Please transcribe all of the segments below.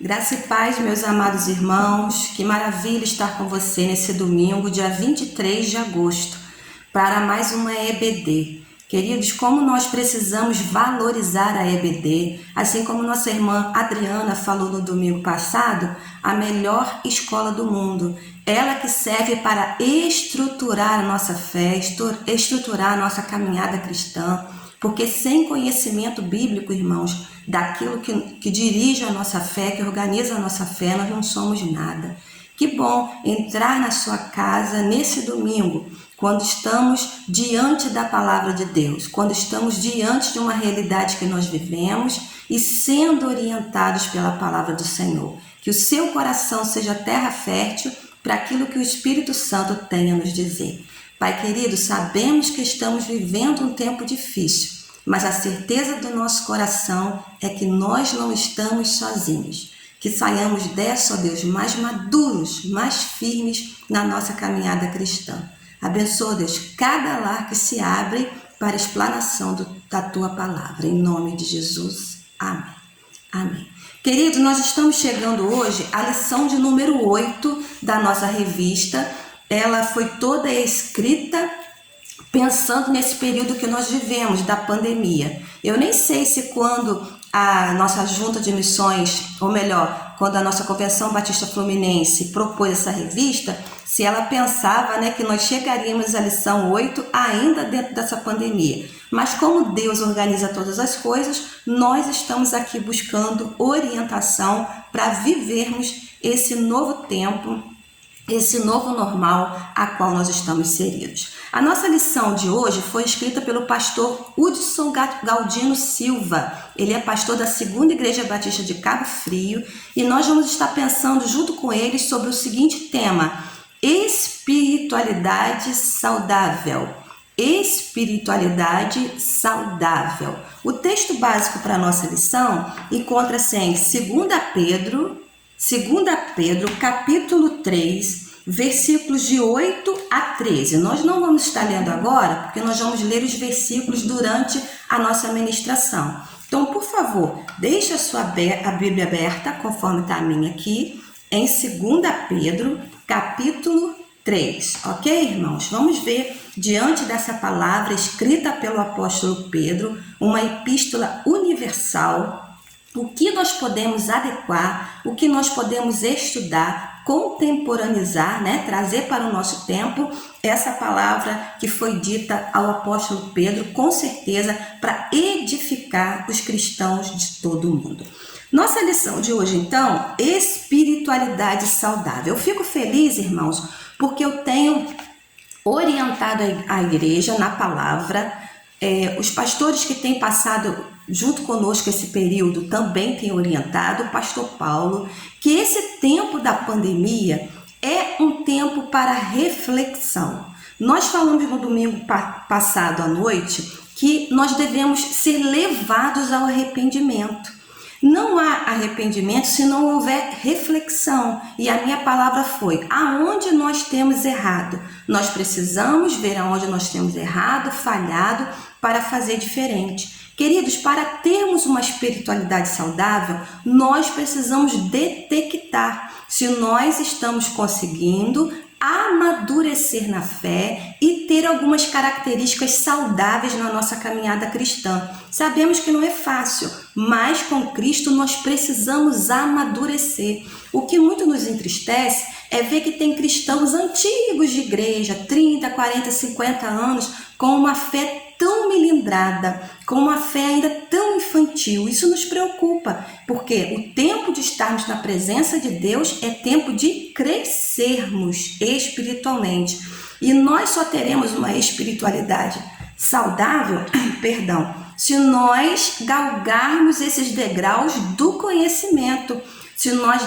Graça e paz, meus amados irmãos, que maravilha estar com você nesse domingo, dia 23 de agosto, para mais uma EBD. Queridos, como nós precisamos valorizar a EBD, assim como nossa irmã Adriana falou no domingo passado, a melhor escola do mundo. Ela que serve para estruturar a nossa fé, estruturar a nossa caminhada cristã, porque sem conhecimento bíblico, irmãos, daquilo que dirige a nossa fé, que organiza a nossa fé, nós não somos nada. Que bom entrar na sua casa nesse domingo, quando estamos diante da palavra de Deus, quando estamos diante de uma realidade que nós vivemos e sendo orientados pela palavra do Senhor. Que o seu coração seja terra fértil para aquilo que o Espírito Santo tem a nos dizer. Pai querido, sabemos que estamos vivendo um tempo difícil, mas a certeza do nosso coração é que nós não estamos sozinhos. Que saiamos dessa, ó Deus, mais maduros, mais firmes na nossa caminhada cristã. Abençoa, Deus, cada lar que se abre para a explanação da Tua palavra. Em nome de Jesus. Amém. Amém. Querido, nós estamos chegando hoje à lição de número 8 da nossa revista. Ela foi toda escrita pensando nesse período que nós vivemos da pandemia. Eu nem sei se quando a nossa junta de missões, ou melhor, quando a nossa Convenção Batista Fluminense propôs essa revista, se ela pensava, que nós chegaríamos à lição 8 ainda dentro dessa pandemia. Mas como Deus organiza todas as coisas, nós estamos aqui buscando orientação para vivermos esse novo tempo, esse novo normal a qual nós estamos inseridos. A nossa lição de hoje foi escrita pelo pastor Hudson Galdino Silva. Ele é pastor da Segunda Igreja Batista de Cabo Frio e nós vamos estar pensando junto com ele sobre o seguinte tema: espiritualidade saudável. Espiritualidade saudável. O texto básico para a nossa lição encontra-se em 2 Pedro, capítulo 3, versículos de 8 a 13. Nós não vamos estar lendo agora, porque nós vamos ler os versículos durante a nossa ministração. Então, por favor, deixe a Bíblia aberta, conforme está a minha aqui, em 2 Pedro, capítulo 3. Ok, irmãos? Vamos ver, diante dessa palavra escrita pelo apóstolo Pedro, uma epístola universal, o que nós podemos adequar, o que nós podemos estudar, contemporaneizar, trazer para o nosso tempo essa palavra que foi dita ao apóstolo Pedro, com certeza, para edificar os cristãos de todo o mundo. Nossa lição de hoje, então, espiritualidade saudável. Eu fico feliz, irmãos, porque eu tenho orientado a igreja na palavra. Os pastores que têm passado junto conosco esse período também têm orientado, o pastor Paulo, que esse tempo da pandemia é um tempo para reflexão. Nós falamos no domingo passado à noite que nós devemos ser levados ao arrependimento. Não há arrependimento se não houver reflexão. E a minha palavra foi: aonde nós temos errado? Nós precisamos ver aonde nós temos errado, falhado, para fazer diferente. Queridos, para termos uma espiritualidade saudável, nós precisamos detectar se nós estamos conseguindo amadurecer na fé e ter algumas características saudáveis na nossa caminhada cristã. Sabemos que não é fácil, mas com Cristo nós precisamos amadurecer. O que muito nos entristece é ver que tem cristãos antigos de igreja, 30, 40, 50 anos, com uma fé tão melindrada, com uma fé ainda tão infantil. Isso nos preocupa, porque o tempo de estarmos na presença de Deus é tempo de crescermos espiritualmente. E nós só teremos uma espiritualidade saudável, se nós galgarmos esses degraus do conhecimento, se nós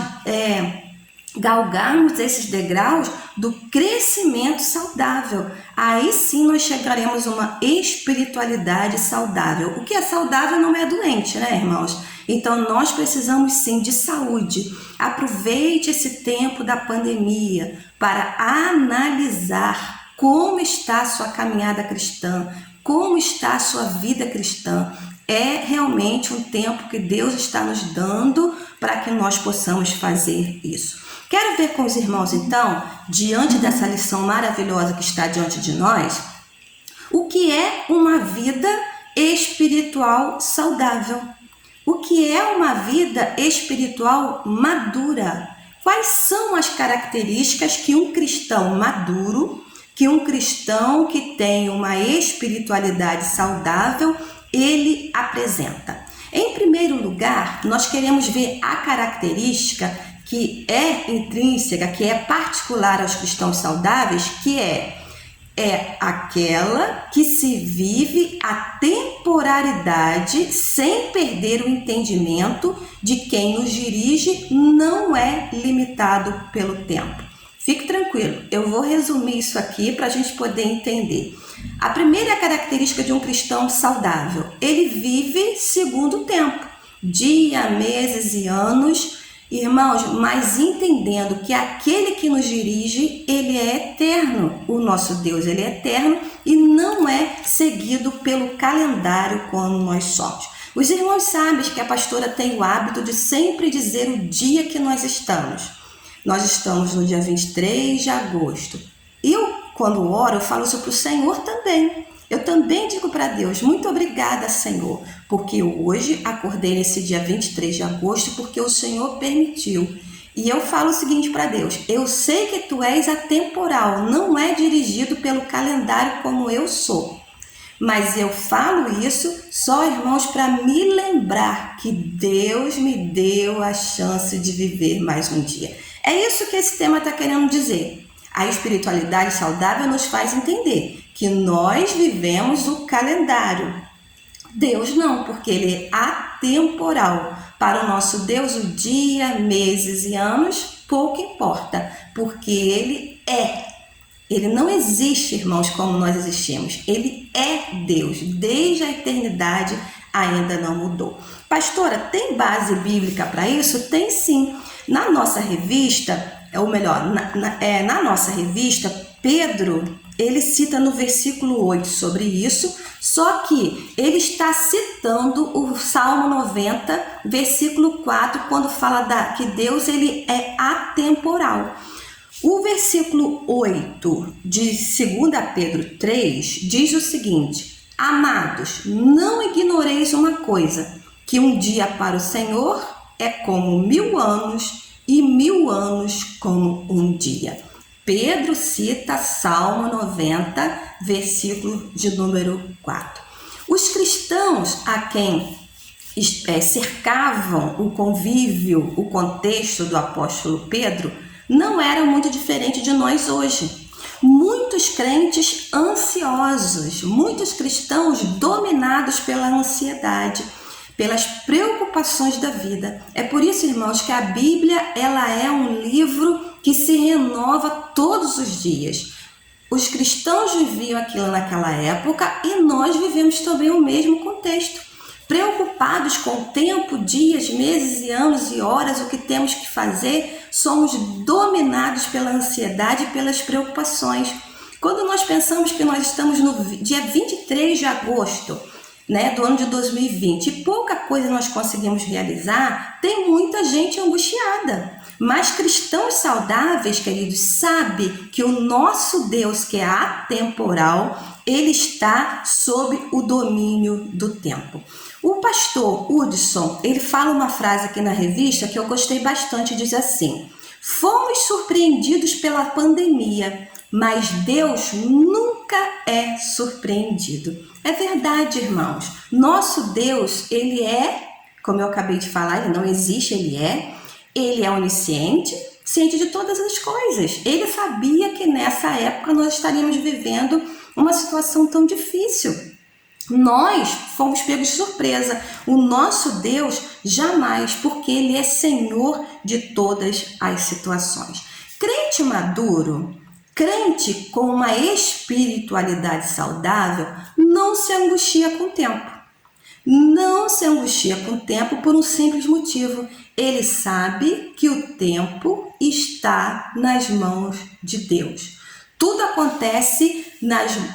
galgarmos esses degraus do crescimento saudável. Aí sim nós chegaremos a uma espiritualidade saudável. O que é saudável não é doente, irmãos? Então nós precisamos sim de saúde. Aproveite esse tempo da pandemia para analisar como está a sua caminhada cristã, como está a sua vida cristã. É realmente um tempo que Deus está nos dando para que nós possamos fazer isso. Quero ver com os irmãos, então, diante dessa lição maravilhosa que está diante de nós, o que é uma vida espiritual saudável. O que é uma vida espiritual madura? Quais são as características que um cristão maduro, que um cristão que tem uma espiritualidade saudável, ele apresenta? Em primeiro lugar, nós queremos ver a característica que é intrínseca, que é particular aos cristãos saudáveis, que é aquela que se vive a temporalidade sem perder o entendimento de quem nos dirige não é limitado pelo tempo. Fique tranquilo, eu vou resumir isso aqui para a gente poder entender. A primeira característica de um cristão saudável, ele vive segundo o tempo, dia, meses e anos. Irmãos, mas entendendo que aquele que nos dirige, ele é eterno, o nosso Deus, ele é eterno e não é seguido pelo calendário como nós somos. Os irmãos sabem que a pastora tem o hábito de sempre dizer o dia que nós estamos. Nós estamos no dia 23 de agosto. Eu, quando oro, eu falo isso para o Senhor também. Eu também digo para Deus, muito obrigada, Senhor, porque hoje acordei nesse dia 23 de agosto porque o Senhor permitiu. E eu falo o seguinte para Deus, eu sei que Tu és atemporal, não é dirigido pelo calendário como eu sou. Mas eu falo isso só, irmãos, para me lembrar que Deus me deu a chance de viver mais um dia. É isso que esse tema está querendo dizer. A espiritualidade saudável nos faz entender que nós vivemos o calendário. Deus não, porque Ele é atemporal. Para o nosso Deus, o dia, meses e anos, pouco importa, porque Ele é. Ele não existe, irmãos, como nós existimos. Ele é Deus. Desde a eternidade ainda não mudou. Pastora, tem base bíblica para isso? Tem sim. Na nossa revista, ou melhor, na nossa revista, Pedro, ele cita no versículo 8 sobre isso, só que ele está citando o Salmo 90, versículo 4, quando fala que Deus ele é atemporal. O versículo 8 de 2 Pedro 3 diz o seguinte: Amados, não ignoreis uma coisa, que um dia para o Senhor é como 1000 anos, e 1000 anos como um dia. Pedro cita Salmo 90, versículo de número 4. Os cristãos a quem cercavam o convívio, o contexto do apóstolo Pedro, não eram muito diferente de nós hoje. Muitos crentes ansiosos, muitos cristãos dominados pela ansiedade, pelas preocupações da vida. É por isso, irmãos, que a Bíblia ela é um livro que se renova todos os dias. Os cristãos viviam aquilo naquela época e nós vivemos também o mesmo contexto. Preocupados com o tempo, dias, meses e anos e horas, o que temos que fazer, somos dominados pela ansiedade e pelas preocupações. Quando nós pensamos que nós estamos no dia 23 de agosto, do ano de 2020, e pouca coisa nós conseguimos realizar, tem muita gente angustiada. Mas cristãos saudáveis, queridos, sabem que o nosso Deus, que é atemporal, ele está sob o domínio do tempo. O pastor Hudson, ele fala uma frase aqui na revista que eu gostei bastante, diz assim: fomos surpreendidos pela pandemia, mas Deus nunca é surpreendido. É verdade, irmãos. Nosso Deus, ele é, como eu acabei de falar, ele não existe, ele é onisciente, ciente de todas as coisas. Ele sabia que nessa época nós estaríamos vivendo uma situação tão difícil. Nós fomos pegos de surpresa. O nosso Deus jamais, porque ele é Senhor de todas as situações. Crente maduro, crente com uma espiritualidade saudável, não se angustia com o tempo. Não se angustia com o tempo por um simples motivo. Ele sabe que o tempo está nas mãos de Deus. Tudo acontece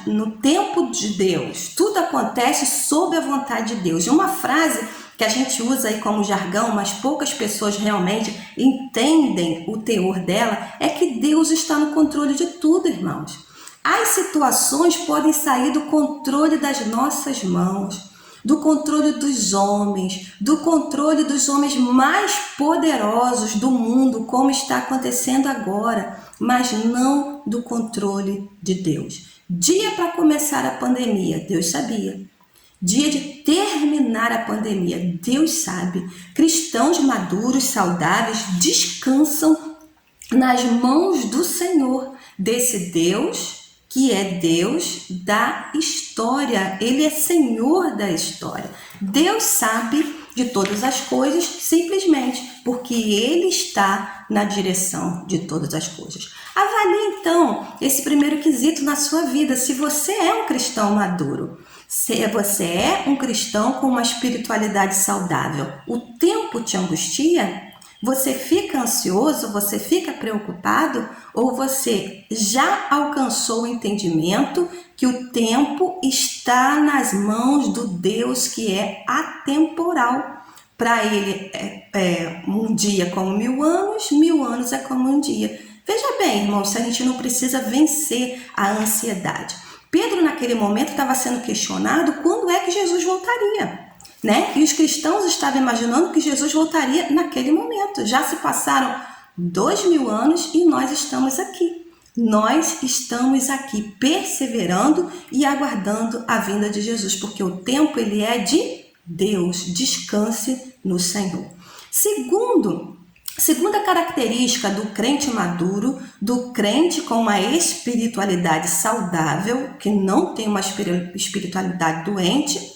no tempo de Deus. Tudo acontece sob a vontade de Deus. E uma frase que a gente usa aí como jargão, mas poucas pessoas realmente entendem o teor dela, é que Deus está no controle de tudo, irmãos. As situações podem sair do controle das nossas mãos, do controle dos homens mais poderosos do mundo, como está acontecendo agora, mas não do controle de Deus. Dia para começar a pandemia, Deus sabia. Dia de terminar a pandemia, Deus sabe. Cristãos maduros, saudáveis, descansam nas mãos do Senhor, desse Deus que é Deus da história. Ele é Senhor da história. Deus sabe de todas as coisas simplesmente porque Ele está na direção de todas as coisas. Avalie então esse primeiro quesito na sua vida, se você é um cristão maduro. Se você é um cristão com uma espiritualidade saudável, o tempo te angustia? Você fica ansioso? Você fica preocupado? Ou você já alcançou o entendimento que o tempo está nas mãos do Deus que é atemporal? Para Ele um dia como 1000 anos, 1000 anos é como um dia. Veja bem, irmãos, se a gente não precisa vencer a ansiedade. Pedro, naquele momento, estava sendo questionado quando é que Jesus voltaria, né? E os cristãos estavam imaginando que Jesus voltaria naquele momento. Já se passaram 2000 anos e nós estamos aqui. Nós estamos aqui perseverando e aguardando a vinda de Jesus, porque o tempo ele é de Deus. Descanse no Senhor. Segunda característica do crente maduro, do crente com uma espiritualidade saudável, que não tem uma espiritualidade doente,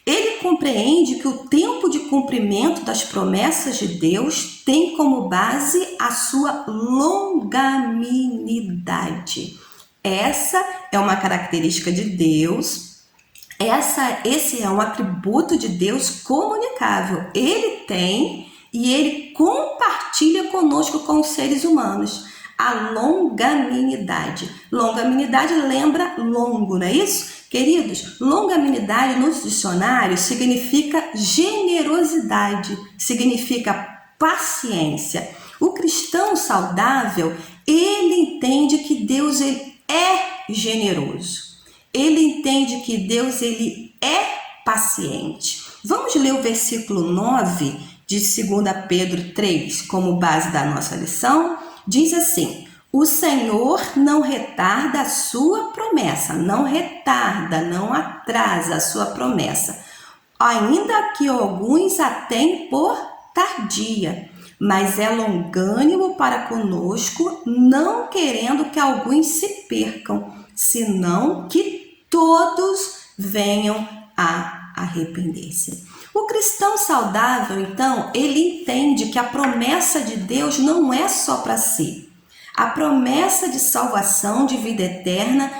ele compreende que o tempo de cumprimento das promessas de Deus tem como base a sua longanimidade. Essa é uma característica de Deus. Esse é um atributo de Deus comunicável. Ele tem e ele compartilha conosco, com os seres humanos, a longanimidade. Longanimidade lembra longo, não é isso? Queridos, longanimidade nos dicionários significa generosidade, significa paciência. O cristão saudável, ele entende que Deus ele é generoso. Ele entende que Deus ele é paciente. Vamos ler o versículo 9 de 2 Pedro 3 como base da nossa lição. Diz assim: o Senhor não retarda a sua promessa, não atrasa a sua promessa, ainda que alguns a tenham por tardia, mas é longânimo para conosco, não querendo que alguns se percam, senão que todos venham a arrepender-se. O cristão saudável, então, ele entende que a promessa de Deus não é só para si. A promessa de salvação, de vida eterna,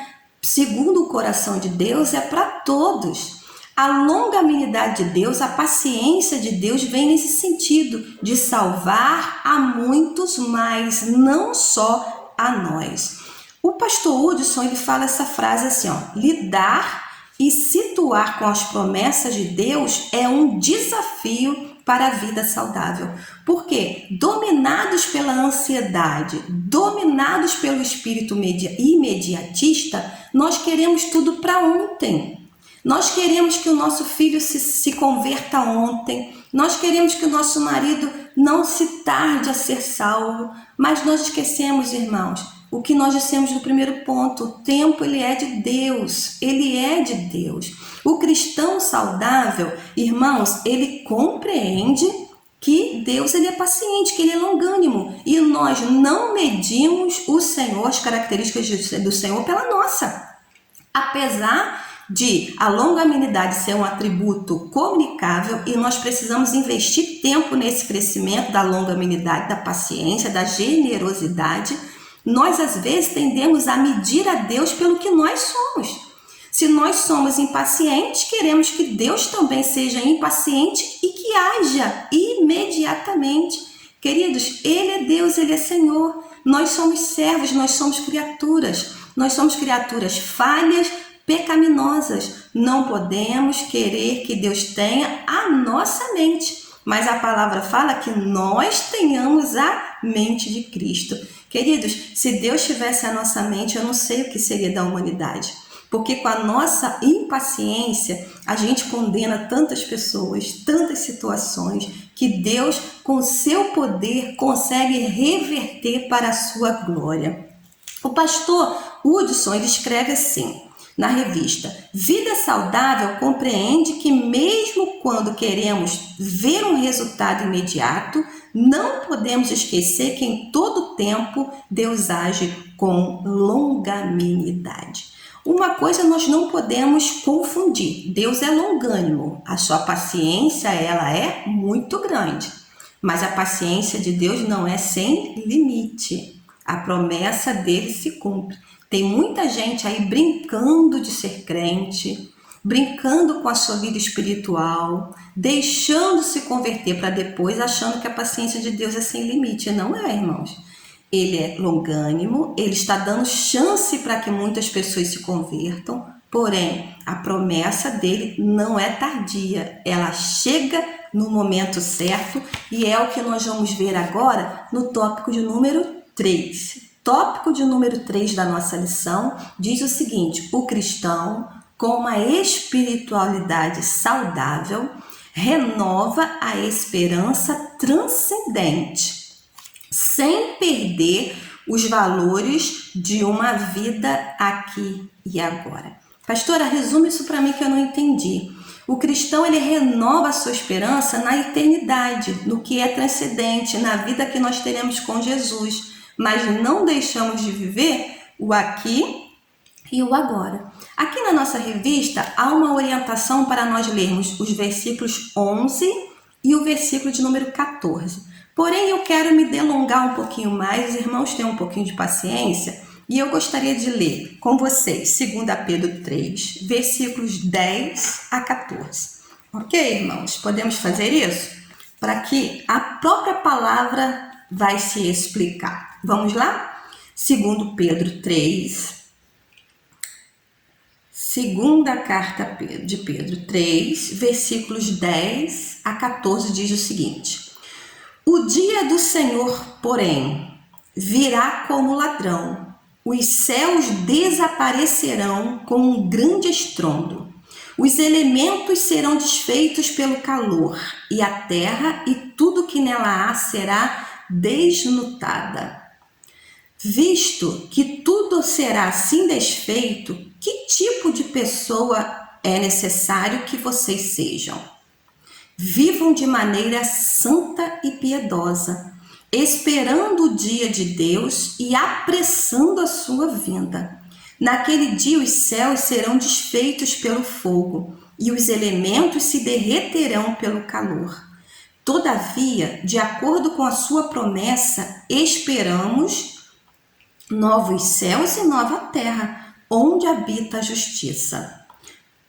segundo o coração de Deus, é para todos. A longanimidade de Deus, a paciência de Deus vem nesse sentido, de salvar a muitos, mas não só a nós. O pastor Hudson, ele fala essa frase assim, lidar e situar com as promessas de Deus é um desafio para a vida saudável. Porque, dominados pela ansiedade, dominados pelo espírito imediatista, nós queremos tudo para ontem. Nós queremos que o nosso filho se converta ontem. Nós queremos que o nosso marido não se tarde a ser salvo. Mas nós esquecemos, irmãos, o que nós dissemos no primeiro ponto: o tempo ele é de Deus, ele é de Deus. O cristão saudável, irmãos, ele compreende que Deus ele é paciente, que ele é longânimo, e nós não medimos o Senhor, as características do Senhor pela nossa. Apesar de a longanimidade ser um atributo comunicável e nós precisamos investir tempo nesse crescimento da longanimidade, da paciência, da generosidade, nós às vezes tendemos a medir a Deus pelo que nós somos. Se nós somos impacientes, queremos que Deus também seja impaciente e que haja imediatamente. Queridos, Ele é Deus, Ele é Senhor, Nós somos servos, nós somos criaturas falhas, pecaminosas. Não podemos querer que Deus tenha a nossa mente, mas a palavra fala que nós tenhamos a mente de Cristo. Queridos, se Deus tivesse a nossa mente, eu não sei o que seria da humanidade. Porque com a nossa impaciência, a gente condena tantas pessoas, tantas situações, que Deus, com seu poder, consegue reverter para a sua glória. O pastor Hudson, ele escreve assim, na revista: Vida Saudável compreende que mesmo quando queremos ver um resultado imediato, não podemos esquecer que em todo tempo Deus age com longanimidade. Uma coisa nós não podemos confundir: Deus é longânimo, a sua paciência ela é muito grande, mas a paciência de Deus não é sem limite. A promessa dele se cumpre. Tem muita gente aí brincando de ser crente, brincando com a sua vida espiritual, deixando se converter para depois achando que a paciência de Deus é sem limite. Não é, irmãos. Ele é longânimo, ele está dando chance para que muitas pessoas se convertam, porém, a promessa dele não é tardia, ela chega no momento certo e é o que nós vamos ver agora no tópico de número 3. Tópico de número 3 da nossa lição diz o seguinte: o cristão, com uma espiritualidade saudável, renova a esperança transcendente, sem perder os valores de uma vida aqui e agora. Pastora, resume isso para mim que eu não entendi. O cristão, ele renova a sua esperança na eternidade, no que é transcendente, na vida que nós teremos com Jesus. Mas não deixamos de viver o aqui e o agora. Aqui na nossa revista há uma orientação para nós lermos os versículos 11 e o versículo de número 14. Porém, eu quero me delongar um pouquinho mais, os irmãos têm um pouquinho de paciência, e eu gostaria de ler com vocês 2 Pedro 3, versículos 10 a 14. Ok, irmãos? Podemos fazer isso? Para que a própria palavra vai se explicar. Vamos lá? 2 Pedro 3, segunda carta de Pedro 3, versículos 10 a 14, diz o seguinte: O dia do Senhor, porém, virá como ladrão. Os céus desaparecerão com um grande estrondo. Os elementos serão desfeitos pelo calor, e a terra e tudo que nela há será desnutada. Visto que tudo será assim desfeito, que tipo de pessoa é necessário que vocês sejam? Vivam de maneira santa e piedosa, esperando o dia de Deus e apressando a sua vinda. Naquele dia os céus serão desfeitos pelo fogo e os elementos se derreterão pelo calor. Todavia, de acordo com a sua promessa, esperamos novos céus e nova terra, onde habita a justiça.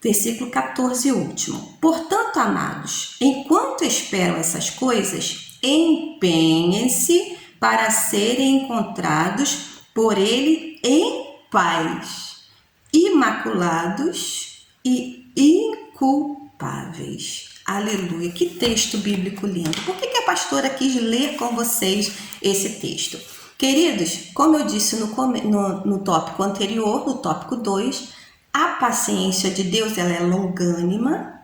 Versículo 14, último. Portanto, amados, enquanto esperam essas coisas, empenhem-se para serem encontrados por Ele em paz, imaculados e inculpáveis. Aleluia, que texto bíblico lindo. Por que a pastora quis ler com vocês esse texto? Queridos, como eu disse no tópico anterior, no tópico 2, a paciência de Deus ela é longânima.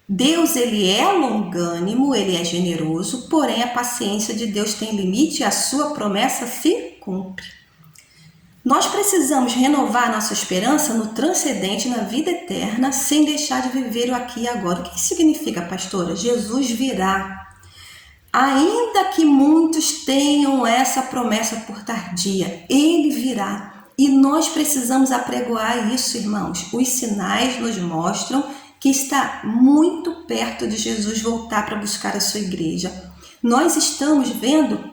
Deus ele é longânimo, ele é generoso, porém a paciência de Deus tem limite e a sua promessa se cumpre. Nós precisamos renovar nossa esperança no transcendente, na vida eterna, sem deixar de viver o aqui e agora. O que significa, pastora? Jesus virá. Ainda que muitos tenham essa promessa por tardia, ele virá. E nós precisamos apregoar isso, irmãos. Os sinais nos mostram que está muito perto de Jesus voltar para buscar a sua igreja. Nós estamos vendo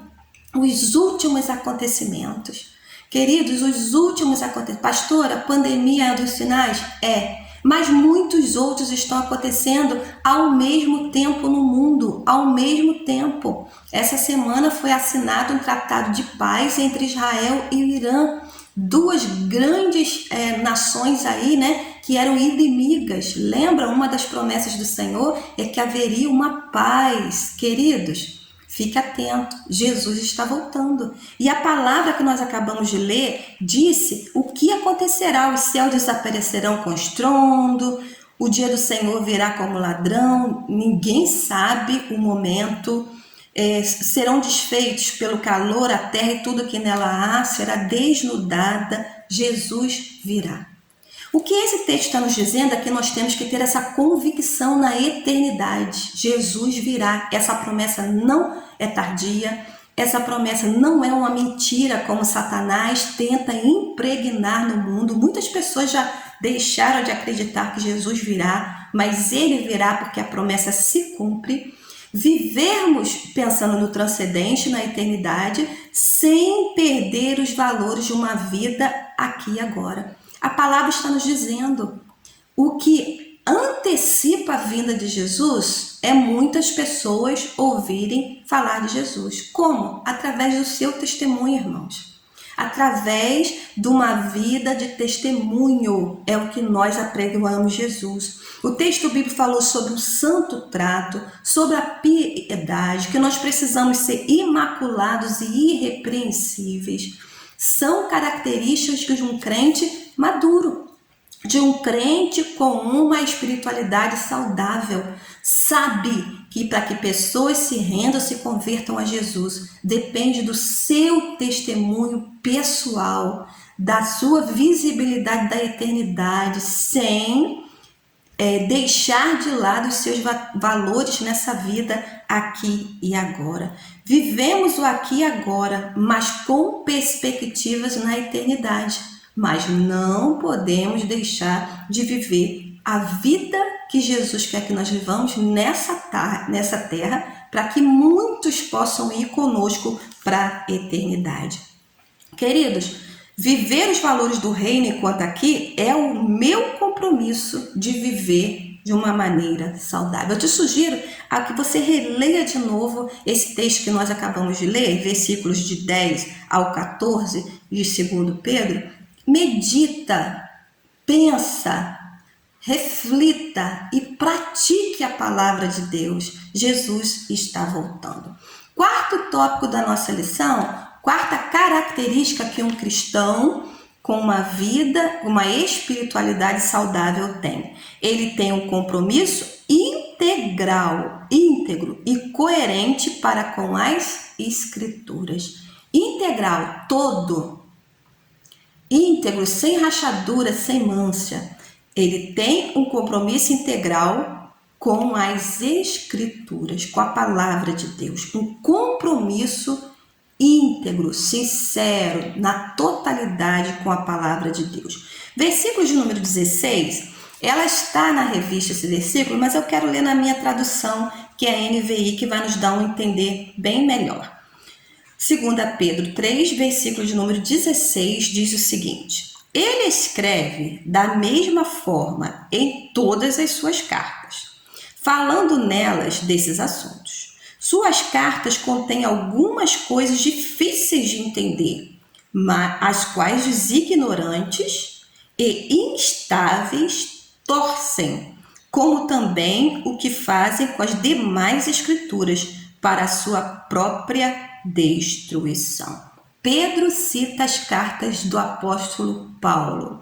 os últimos acontecimentos. Queridos, os últimos acontecimentos. Pastora, a pandemia é um dos sinais? É. Mas muitos outros estão acontecendo ao mesmo tempo no mundo, ao mesmo tempo. Essa semana foi assinado um tratado de paz entre Israel e o Irã, duas grandes nações aí, né, que eram inimigas. Lembra? Uma das promessas do Senhor é que haveria uma paz. Queridos, fique atento, Jesus está voltando. E a palavra que nós acabamos de ler disse o que acontecerá. Os céus desaparecerão com estrondo, o dia do Senhor virá como ladrão, ninguém sabe o momento. Serão desfeitos pelo calor a terra e tudo que nela há será desnudada, Jesus virá. O que esse texto está nos dizendo é que nós temos que ter essa convicção na eternidade. Jesus virá. Essa promessa não é tardia, essa promessa não é uma mentira como Satanás tenta impregnar no mundo. Muitas pessoas já deixaram de acreditar que Jesus virá, mas ele virá porque a promessa se cumpre. Vivermos pensando no transcendente, na eternidade, sem perder os valores de uma vida aqui e agora. A palavra está nos dizendo o que antecipa a vinda de Jesus é muitas pessoas ouvirem falar de Jesus. Como? Através do seu testemunho, irmãos. Através de uma vida de testemunho é o que nós apregoamos Jesus. O texto bíblico falou sobre o santo trato, sobre a piedade, que nós precisamos ser imaculados e irrepreensíveis. São características de um crente maduro, de um crente com uma espiritualidade saudável. Sabe que para que pessoas se rendam, se convertam a Jesus, depende do seu testemunho pessoal, da sua visibilidade da eternidade, sem deixar de lado os seus valores nessa vida aqui e agora. Vivemos o aqui e agora, mas com perspectivas na eternidade. Mas não podemos deixar de viver a vida que Jesus quer que nós vivamos nessa terra, para que muitos possam ir conosco para a eternidade. Queridos, viver os valores do reino enquanto aqui é o meu compromisso de viver de uma maneira saudável. Eu te sugiro a que você releia de novo esse texto que nós acabamos de ler, versículos de 10 ao 14 de 2 Pedro. Medita, pensa, reflita e pratique a palavra de Deus. Jesus está voltando. Quarto tópico da nossa lição, quarta característica que um cristão com uma vida, uma espiritualidade saudável tem. Ele tem um compromisso íntegro e coerente para com as Escrituras. Integral, todo. Íntegro, sem rachadura, sem mancha. Ele tem um compromisso integral com as Escrituras, com a palavra de Deus. Um compromisso íntegro, sincero, na totalidade com a palavra de Deus. Versículo de número 16, ela está na revista esse versículo, mas eu quero ler na minha tradução, que é a NVI, que vai nos dar um entender bem melhor. 2 Pedro 3, versículo de número 16, diz o seguinte: ele escreve da mesma forma em todas as suas cartas, falando nelas desses assuntos. Suas cartas contêm algumas coisas difíceis de entender, mas as quais os ignorantes e instáveis torcem, como também o que fazem com as demais escrituras para a sua própria destruição. Pedro cita as cartas do apóstolo Paulo,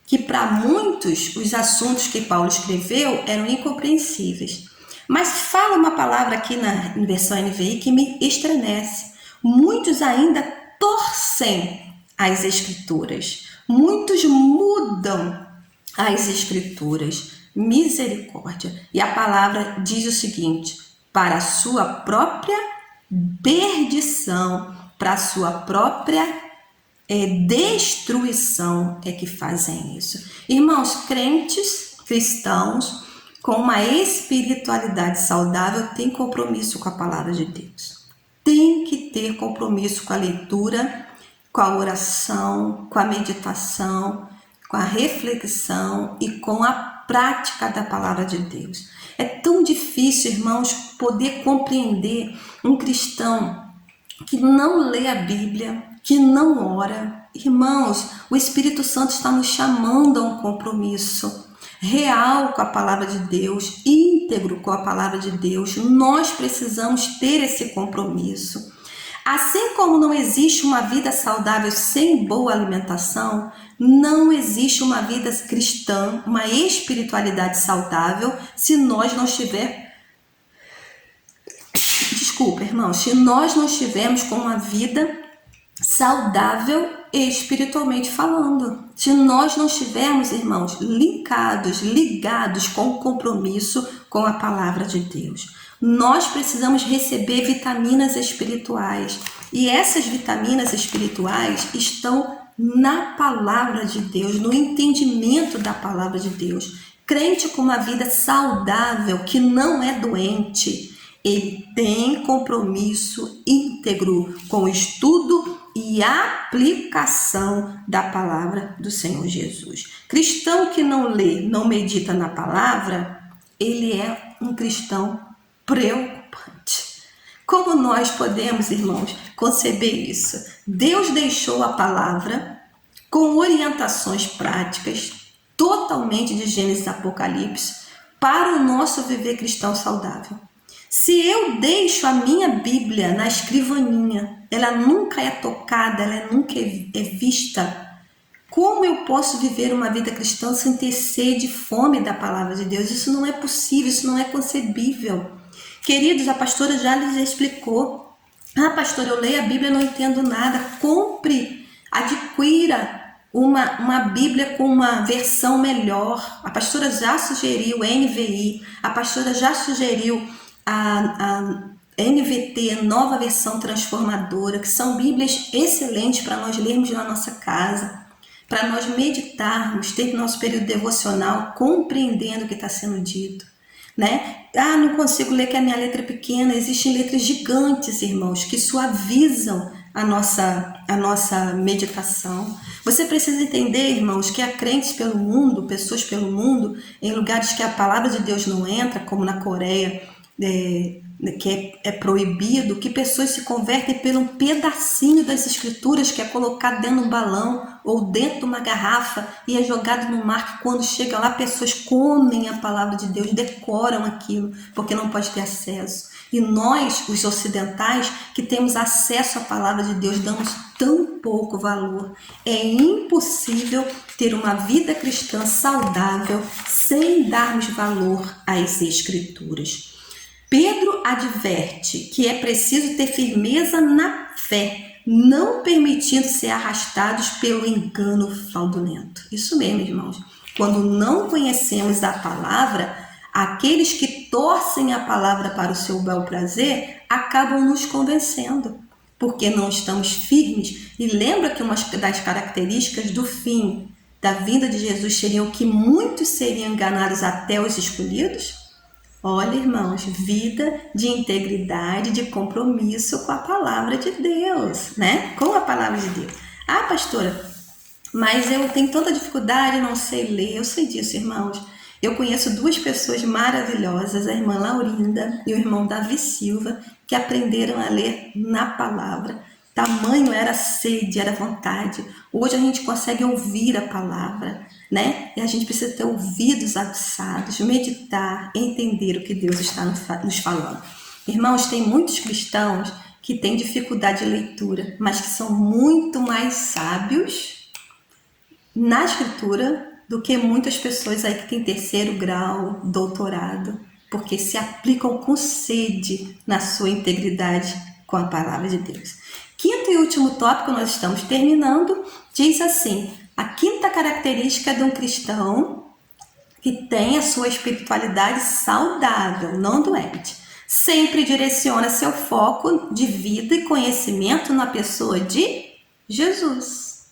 que para muitos os assuntos que Paulo escreveu eram incompreensíveis. Mas fala uma palavra aqui na versão NVI que me estremece. Muitos ainda torcem as Escrituras. Muitos mudam as Escrituras. Misericórdia. E a palavra diz o seguinte: para a sua própria perdição, para a sua própria destruição é que fazem isso. Irmãos, crentes, cristãos, com uma espiritualidade saudável, tem compromisso com a palavra de Deus. Tem que ter compromisso com a leitura, com a oração, com a meditação, com a reflexão e com a prática da palavra de Deus. É tão difícil, irmãos, poder compreender um cristão que não lê a Bíblia, que não ora. Irmãos, o Espírito Santo está nos chamando a um compromisso real com a palavra de Deus, íntegro com a palavra de Deus. Nós precisamos ter esse compromisso. Assim como não existe uma vida saudável sem boa alimentação, não existe uma vida cristã, uma espiritualidade saudável, se nós não estivermos irmãos, se nós não estivermos com uma vida saudável espiritualmente falando. Se nós não estivermos, irmãos, ligados com o compromisso com a palavra de Deus. Nós precisamos receber vitaminas espirituais. E essas vitaminas espirituais estão na palavra de Deus, no entendimento da palavra de Deus. Crente com uma vida saudável, que não é doente, ele tem compromisso íntegro com o estudo e aplicação da palavra do Senhor Jesus. Cristão que não lê, não medita na palavra, ele é um cristão preocupante. Como nós podemos, irmãos, conceber isso? Deus deixou a palavra com orientações práticas, totalmente de Gênesis e Apocalipse, para o nosso viver cristão saudável. Se eu deixo a minha Bíblia na escrivaninha, ela nunca é tocada, ela nunca é vista, como eu posso viver uma vida cristã sem ter sede e fome da palavra de Deus? Isso não é possível, isso não é concebível. Queridos, a pastora já lhes explicou. Ah, pastora, eu leio a Bíblia e não entendo nada. Compre, adquira uma Bíblia com uma versão melhor. A pastora já sugeriu NVI, a pastora já sugeriu a NVT, Nova Versão Transformadora, que são Bíblias excelentes para nós lermos na nossa casa, para nós meditarmos, ter nosso período devocional, compreendendo o que está sendo dito, né? Ah, não consigo ler que a minha letra é pequena. Existem letras gigantes, irmãos, que suavizam a nossa meditação. Você precisa entender, irmãos, que há crentes pelo mundo, pessoas pelo mundo, em lugares que a palavra de Deus não entra, como na Coreia, que é proibido, que pessoas se convertem por um pedacinho das escrituras que é colocado dentro de um balão ou dentro de uma garrafa e é jogado no mar, que quando chega lá pessoas comem a palavra de Deus, decoram aquilo, porque não pode ter acesso. E nós, os ocidentais, que temos acesso à palavra de Deus, damos tão pouco valor. É impossível ter uma vida cristã saudável sem darmos valor às escrituras. Pedro adverte que é preciso ter firmeza na fé, não permitindo ser arrastados pelo engano fraudulento. Isso mesmo, irmãos. Quando não conhecemos a palavra, aqueles que torcem a palavra para o seu bel prazer acabam nos convencendo, porque não estamos firmes. E lembra que uma das características do fim da vinda de Jesus seriam que muitos seriam enganados até os escolhidos? Olha, irmãos, vida de integridade, de compromisso com a palavra de Deus, né? Com a palavra de Deus. Ah, pastora, mas eu tenho tanta dificuldade, não sei ler. Eu sei disso, irmãos. Eu conheço duas pessoas maravilhosas, a irmã Laurinda e o irmão Davi Silva, que aprenderam a ler na palavra. Tamanho era a sede, era a vontade. Hoje a gente consegue ouvir a palavra, né? E a gente precisa ter ouvidos aguçados, meditar, entender o que Deus está nos falando. Irmãos, tem muitos cristãos que têm dificuldade de leitura, mas que são muito mais sábios na escritura do que muitas pessoas aí que têm 3º grau, doutorado, porque se aplicam com sede na sua integridade com a palavra de Deus. Quinto e último tópico, nós estamos terminando, diz assim: a quinta característica de um cristão que tem a sua espiritualidade saudável, não doente, sempre direciona seu foco de vida e conhecimento na pessoa de Jesus.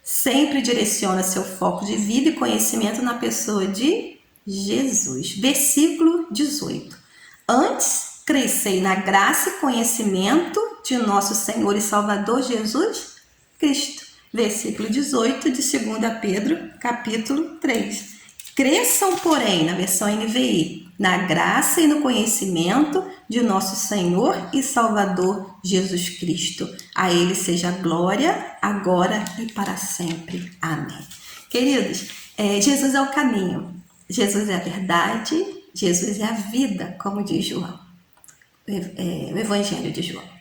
Sempre direciona seu foco de vida e conhecimento na pessoa de Jesus. Versículo 18. Antes, crescei na graça e conhecimento de nosso Senhor e Salvador Jesus Cristo. Versículo 18 de 2 Pedro, capítulo 3. Cresçam, porém, na versão NVI, na graça e no conhecimento de nosso Senhor e Salvador Jesus Cristo. A Ele seja a glória, agora e para sempre. Amém. Queridos, Jesus é o caminho, Jesus é a verdade, Jesus é a vida, como diz João, o Evangelho de João.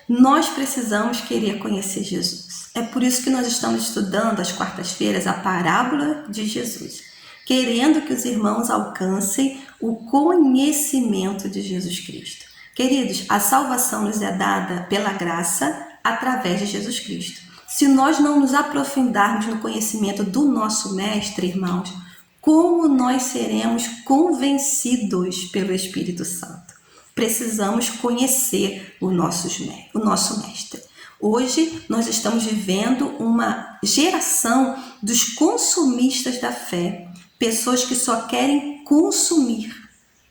Nós precisamos querer conhecer Jesus. É por isso que nós estamos estudando às quartas-feiras a parábola de Jesus, querendo que os irmãos alcancem o conhecimento de Jesus Cristo. Queridos, a salvação nos é dada pela graça através de Jesus Cristo. Se nós não nos aprofundarmos no conhecimento do nosso Mestre, irmãos, como nós seremos convencidos pelo Espírito Santo? Precisamos conhecer o nosso Mestre. Hoje nós estamos vivendo uma geração dos consumistas da fé, pessoas que só querem consumir,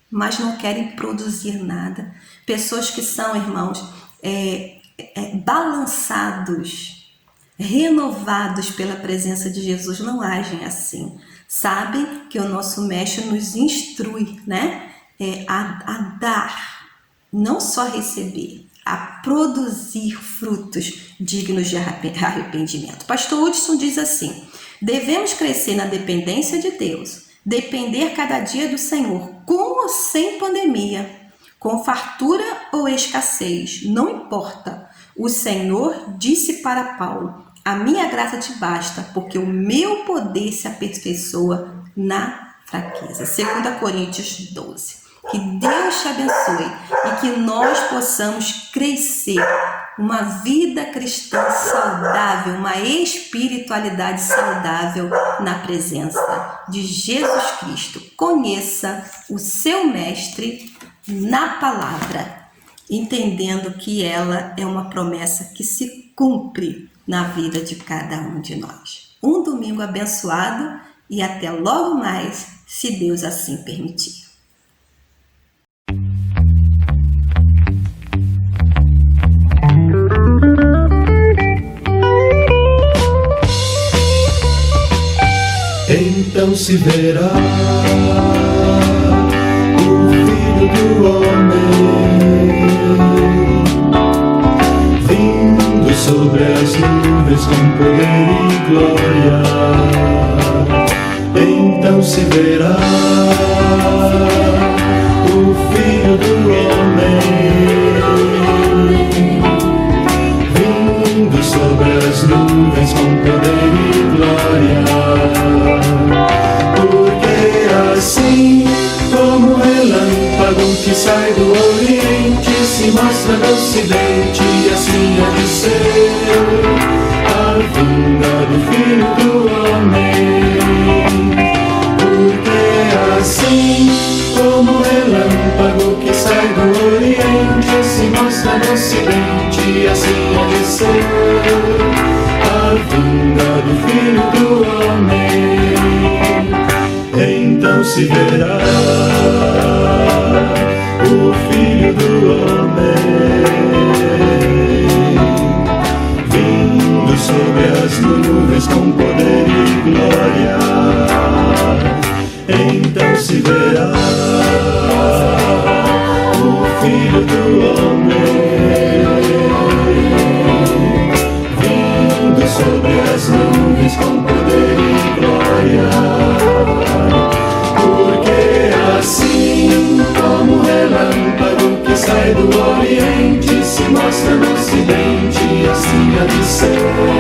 mas não querem produzir nada. Pessoas que são, irmãos, balançados, renovados pela presença de Jesus, não agem assim. Sabem que o nosso Mestre nos instrui, né? A dar, não só receber, a produzir frutos dignos de arrependimento. Pastor Hudson diz assim: devemos crescer na dependência de Deus, depender cada dia do Senhor, com ou sem pandemia, com fartura ou escassez, não importa. O Senhor disse para Paulo: a minha graça te basta, porque o meu poder se aperfeiçoa na fraqueza. 2 Coríntios 12. Que Deus te abençoe e que nós possamos crescer uma vida cristã saudável, uma espiritualidade saudável na presença de Jesus Cristo. Conheça o seu Mestre na palavra, entendendo que ela é uma promessa que se cumpre na vida de cada um de nós. Um domingo abençoado e até logo mais, se Deus assim permitir. Então se verá o Filho do Homem vindo sobre as nuvens com poder e glória. Então se verá o Filho do Homem vindo sobre as nuvens com poder e glória. Assim como o relâmpago que sai do Oriente se mostra no Ocidente, e assim há de ser a vinda do Filho do Homem. Porque assim como o relâmpago que sai do Oriente se mostra no Ocidente, e assim há de ser a vinda do Filho do Homem. Então se verá o Filho do Homem vindo sobre as nuvens com poder e glória. Então se verá o Filho do Homem vindo sobre as nuvens com poder e glória. Assim como o relâmpago que sai do Oriente se mostra no Ocidente, assim há de ser